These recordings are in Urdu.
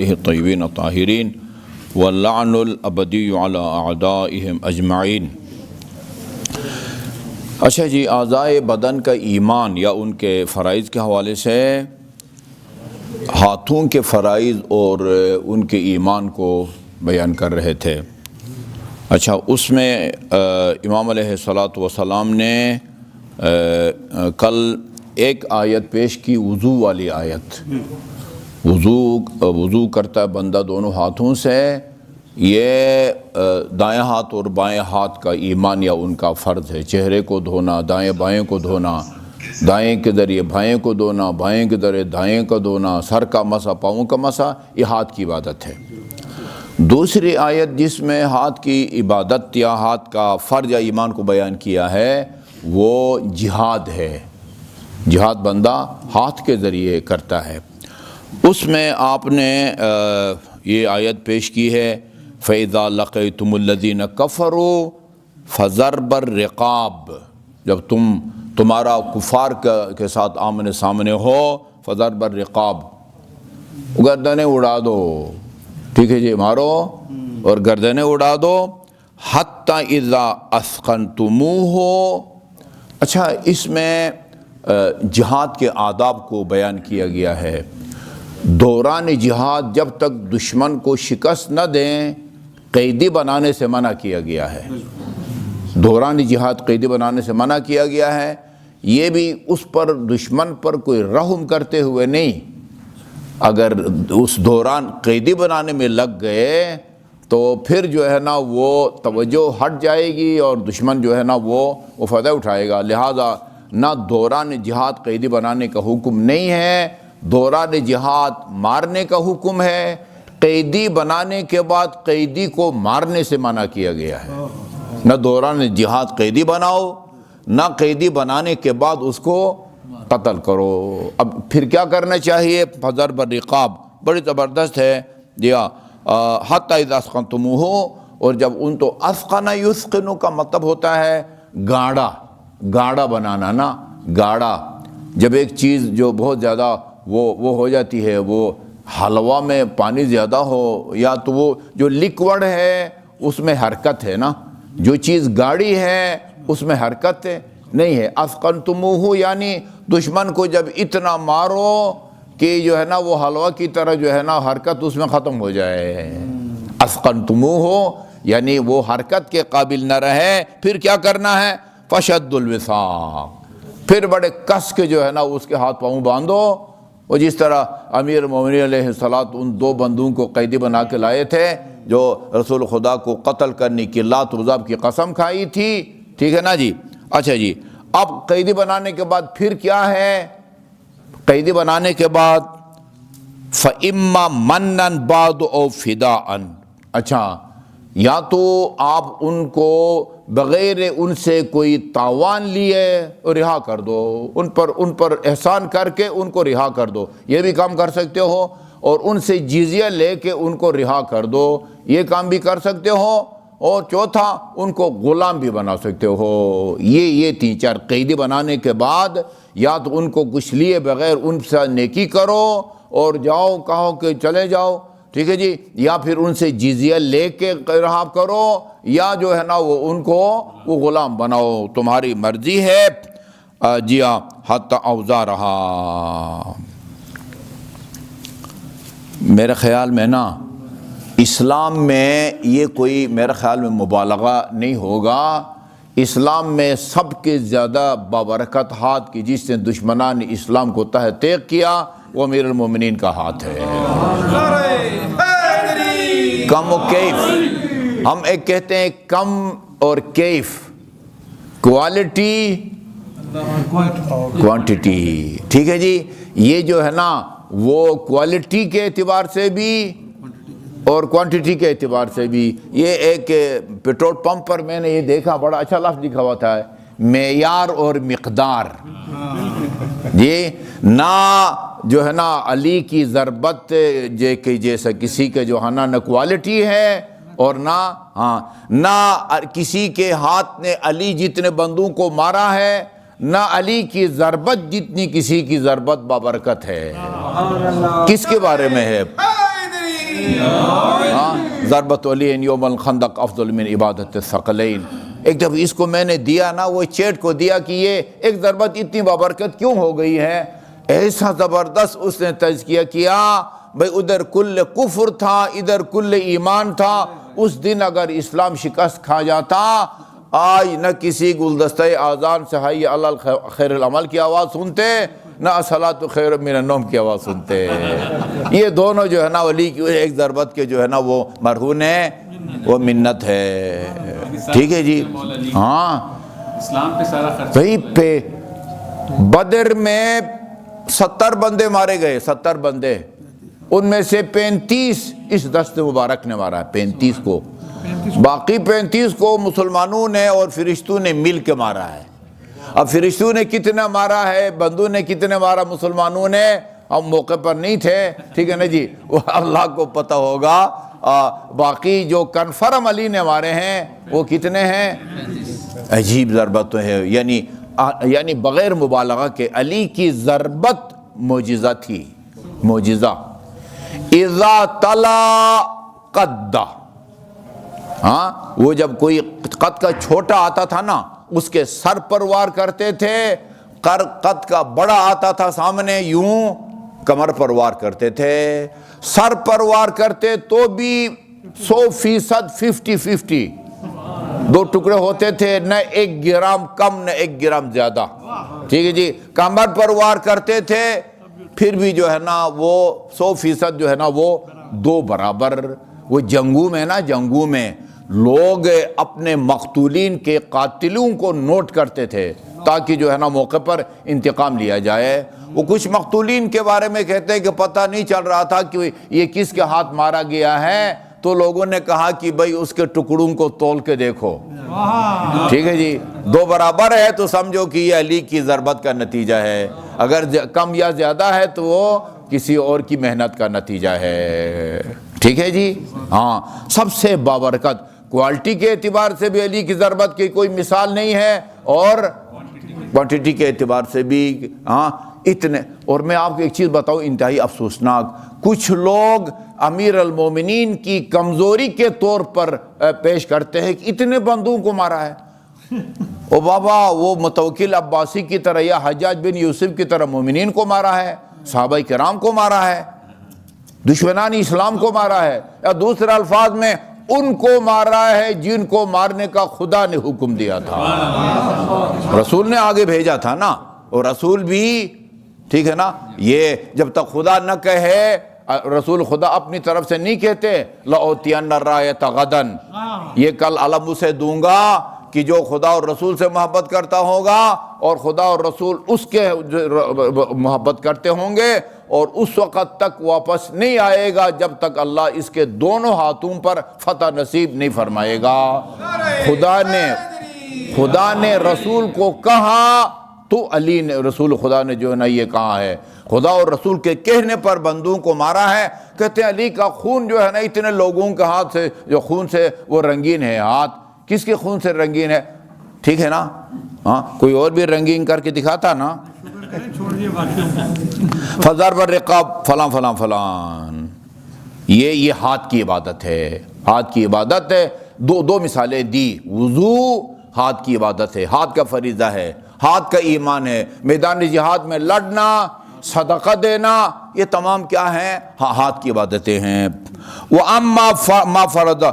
الطیبین الطاہرین واللعن الابدی علی اعدائہم اجمعین۔ اچھا جی، اعضائے بدن کا ایمان یا ان کے فرائض کے حوالے سے ہاتھوں کے فرائض اور ان کے ایمان کو بیان کر رہے تھے۔ اچھا، اس میں امام علیہ الصلاۃ والسلام نے کل ایک آیت پیش کی، وضو والی آیت۔ وضو کرتا ہے بندہ دونوں ہاتھوں سے، یہ دائیں ہاتھ اور بائیں ہاتھ کا ایمان یا ان کا فرض ہے۔ چہرے کو دھونا، دائیں بائیں کو دھونا، دائیں کے ذریعے بائیں کو دھونا، بائیں کے ذریعے دائیں کو دھونا، سر کا مسح، پاؤں کا مسح، یہ ہاتھ کی عبادت ہے۔ دوسری آیت جس میں ہاتھ کی عبادت یا ہاتھ کا فرض یا ایمان کو بیان کیا ہے وہ جہاد ہے۔ جہاد بندہ ہاتھ کے ذریعے کرتا ہے۔ اس میں آپ نے یہ آیت پیش کی ہے، فَإِذَا لَقِيتُمُ الَّذِينَ كَفَرُوا فَضَرْبَ الرِّقَابِ، جب تمہارا کفار کے ساتھ آمنے سامنے ہو، فَضَرْبَ الرِّقَابِ، گردنیں اڑا دو، ٹھیک ہے جی، مارو اور گردنیں اڑا دو، حَتَّى إِذَا أَثْخَنْتُمُوهُ۔ اچھا، اس میں جہاد کے آداب کو بیان کیا گیا ہے۔ دوران جہاد جب تک دشمن کو شکست نہ دیں، قیدی بنانے سے منع کیا گیا ہے۔ دوران جہاد قیدی بنانے سے منع کیا گیا ہے، یہ بھی اس پر دشمن پر کوئی رحم کرتے ہوئے نہیں۔ اگر اس دوران قیدی بنانے میں لگ گئے تو پھر جو ہے نا وہ توجہ ہٹ جائے گی اور دشمن جو ہے نا وہ فائدہ اٹھائے گا۔ لہذا نہ دوران جہاد قیدی بنانے کا حکم نہیں ہے، دوران جہاد مارنے کا حکم ہے۔ قیدی بنانے کے بعد قیدی کو مارنے سے منع کیا گیا ہے۔ نہ دوران جہاد قیدی بناؤ، نہ قیدی بنانے کے بعد اس کو قتل کرو۔ اب پھر کیا کرنا چاہیے؟ فضرب الرقاب، بڑی زبردست ہے دیا، حتی اذا اثخنتموہ، اور جب ان تو اثقن یثقن کا مطلب ہوتا ہے گاڑا بنانا، نا گاڑا، جب ایک چیز جو بہت زیادہ وہ ہو جاتی ہے، وہ حلوہ میں پانی زیادہ ہو یا تو وہ جو لیکوڈ ہے اس میں حرکت ہے نا، جو چیز گاڑی ہے اس میں حرکت نہیں ہے۔ اثقنتموہ یعنی دشمن کو جب اتنا مارو کہ جو ہے نا وہ حلوہ کی طرح جو ہے نا حرکت اس میں ختم ہو جائے۔ اثقنتموہ یعنی وہ حرکت کے قابل نہ رہے، پھر کیا کرنا ہے؟ فشد الوثاق، پھر بڑے کس کے جو ہے نا اس کے ہاتھ پاؤں باندھو۔ اور جس طرح امیر المومنین علیہ الصلوۃ ان دو بندوں کو قیدی بنا کے لائے تھے جو رسول خدا کو قتل کرنے کی لات عزیٰ کی قسم کھائی تھی، ٹھیک ہے نا جی۔ اچھا جی، اب قیدی بنانے کے بعد پھر کیا ہے؟ قیدی بنانے کے بعد فَإِمَّا مَنًّا بَعْدُ أَوْ فِدَاءً، اچھا، یا تو آپ ان کو بغیر ان سے کوئی تاوان لیے رہا کر دو، ان پر احسان کر کے ان کو رہا کر دو، یہ بھی کام کر سکتے ہو، اور ان سے جزیہ لے کے ان کو رہا کر دو، یہ کام بھی کر سکتے ہو، اور چوتھا ان کو غلام بھی بنا سکتے ہو۔ یہ 3-4 قیدی بنانے کے بعد یا تو ان کو کچھ لیے بغیر ان سے نیکی کرو اور جاؤ، کہو کہ چلے جاؤ، ٹھیک ہے جی، یا پھر ان سے جزیہ لے کے رہا کرو، یا جو ہے نا وہ ان کو وہ غلام بناؤ، تمہاری مرضی ہے۔ جی ہاں، حتی اوزا رہا۔ میرے خیال میں نا اسلام میں یہ کوئی میرے خیال میں مبالغہ نہیں ہوگا، اسلام میں سب کے زیادہ بابرکت ہاتھ کی جس نے دشمنان اسلام کو تہ تیغ کیا وہ امیر المومنین کا ہاتھ ہے۔ کم و کیف، ہم ایک کہتے ہیں کم اور کیف، کوالٹی کوانٹٹی، ٹھیک ہے جی۔ یہ جو ہے نا وہ کوالٹی کے اعتبار سے بھی اور کوانٹٹی کے اعتبار سے بھی۔ یہ ایک پیٹرول پمپ پر میں نے یہ دیکھا، بڑا اچھا لفظ لکھا ہوا تھا، معیار اور مقدار، جی، نہ جو ہے نا علی کی ضربت جیسا کسی کے جو ہے نا کوالٹی ہے، اور نہ کسی کے ہاتھ نے علی جتنے بندوں کو مارا ہے، نہ علی کی ضربت جتنی کسی کی ضربت بابرکت ہے۔ کس کے بارے میں ہے؟ ضربت علی یوم الخندق افضل من عبادت الثقلین. ایک جب اس کو میں نے دیا نا، وہ چیٹ کو دیا کہ یہ ایک ضربت اتنی بابرکت کیوں ہو گئی ہے، ایسا زبردست اس نے تزکیہ کیا. بھئی ادھر کل کفر تھا، ادھر کل ایمان تھا. اس دن اگر اسلام شکست کھا جاتا، آج نہ کسی گلدستہ آذان سے حی علی خیر العمل کی آواز سنتے، نہ الصلاۃ خیر من النوم کی آواز سنتے. یہ دونوں جو ہے نا ولی کی ایک ضربت کے جو ہے نا وہ مرہون ہے، وہ منت ہے. ٹھیک ہے جی. ہاں اسلام پہ سارا خرچ بھئی پہ بدر میں 70 بندے مارے گئے، 70 بندے، ان میں سے 35 اس دست مبارک نے مارا ہے، 35 کو. باقی 35 کو مسلمانوں نے اور فرشتوں نے مل کے مارا ہے. اب فرشتوں نے کتنا مارا ہے، بندوں نے کتنے مارا مسلمانوں نے، ہم موقع پر نہیں تھے. ٹھیک ہے نا جی، وہ اللہ کو پتہ ہوگا. باقی جو کنفرم علی نے مارے ہیں وہ کتنے ہیں. عجیب ضربت تو ہے، یعنی بغیر مبالغہ کے علی کی ضربت معجزہ تھی، معجزہ. اذا تلا قد، ہاں وہ جب کوئی قد کا چھوٹا آتا تھا نا اس کے سر پر وار کرتے تھے، قد کا بڑا آتا تھا سامنے یوں کمر پر وار کرتے تھے. سر پر وار کرتے تو بھی 100% 50-50 دو ٹکڑے ہوتے تھے، نہ 1 گرام کم نہ 1 گرام زیادہ. ٹھیک ہے جی. کمر پر وار کرتے تھے پھر بھی جو ہے نا وہ 100% جو ہے نا وہ 2 برابر. وہ جنگوں میں نا، جنگوں میں لوگ اپنے مقتولین کے قاتلوں کو نوٹ کرتے تھے تاکہ جو ہے نا موقع پر انتقام لیا جائے. وہ کچھ مقتولین کے بارے میں کہتے ہیں کہ پتہ نہیں چل رہا تھا کہ یہ کس کے ہاتھ مارا گیا ہے، تو لوگوں نے کہا کہ بھئی اس کے ٹکڑوں کو تول کے دیکھو. ٹھیک ہے جی. 2 برابر ہے تو سمجھو کہ یہ علی کی ضربت کا نتیجہ ہے، اگر کم یا زیادہ ہے تو وہ کسی اور کی محنت کا نتیجہ ہے. ٹھیک ہے جی. ہاں سب سے بابرکت، کوالٹی کے اعتبار سے بھی علی کی ضربت کی کوئی مثال نہیں ہے، اور کوانٹٹی کے اعتبار سے بھی. ہاں اتنے. اور میں آپ کو ایک چیز بتاؤں انتہائی افسوسناک، کچھ لوگ امیر المومنین کی کمزوری کے طور پر پیش کرتے ہیں کہ اتنے بندوں کو مارا ہے. او بابا وہ متوکل عباسی کی طرح یا حجاج بن یوسف کی طرح مومنین کو مارا ہے، صحابہ کرام کو مارا ہے، دشمنان اسلام کو مارا ہے، یا دوسرے الفاظ میں ان کو مارا ہے جن کو مارنے کا خدا نے حکم دیا تھا، رسول نے آگے بھیجا تھا نا. اور رسول بھی ٹھیک ہے نا، یہ جب تک خدا نہ کہے، رسول خدا اپنی طرف سے نہیں کہتے لَأُوتِيَنَّ الرَّايَةَ غَدًا، یہ کل علم اسے دوں گا، کہ جو خدا اور رسول سے محبت کرتا ہوگا اور خدا اور رسول اس کے محبت کرتے ہوں گے، اور اس وقت تک واپس نہیں آئے گا جب تک اللہ اس کے دونوں ہاتھوں پر فتح نصیب نہیں فرمائے گا. خدا نے رسول کو کہا تو علی نے، رسول خدا نے جو ہے نا یہ کہا ہے، خدا اور رسول کے کہنے پر بندوں کو مارا ہے. کہتے ہیں علی کا خون جو ہے نا اتنے لوگوں کے ہاتھ سے، جو خون سے وہ رنگین ہے، ہاتھ کس کے خون سے رنگین ہے. ٹھیک ہے نا. ہاں کوئی اور بھی رنگین کر کے دکھاتا نا، فضرب الرقاب فلاں فلاں فلاں. یہ ہاتھ کی عبادت ہے، ہاتھ کی عبادت ہے. دو مثالیں دی. وضو ہاتھ کی عبادت ہے، ہاتھ کا فریضہ ہے، ہاتھ کا ایمان ہے. میدان جہاد میں لڑنا، صدقہ دینا، یہ تمام کیا ہیں؟ ہاتھ کی عبادتیں ہیں. وَأَمَّا مَا فَرَضَ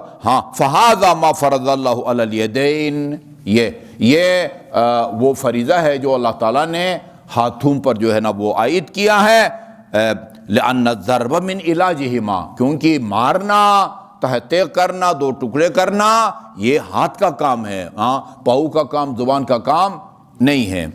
فَهَذَا مَا فَرَضَ اللَّهُ عَلَى الْيَدَيْنِ، یہ وہ فریضہ ہے جو اللہ تعالیٰ نے ہاتھوں پر جو ہے نا وہ عائد کیا ہے. لِأَنَّ الضَّرْبَ مِنْ عِلَاجِهِمَا، کیونکہ مارنا، تہتے کرنا، 2 ٹکڑے کرنا، یہ ہاتھ کا کام ہے، پاؤں کا کام، زبان کا کام نہیں ہے.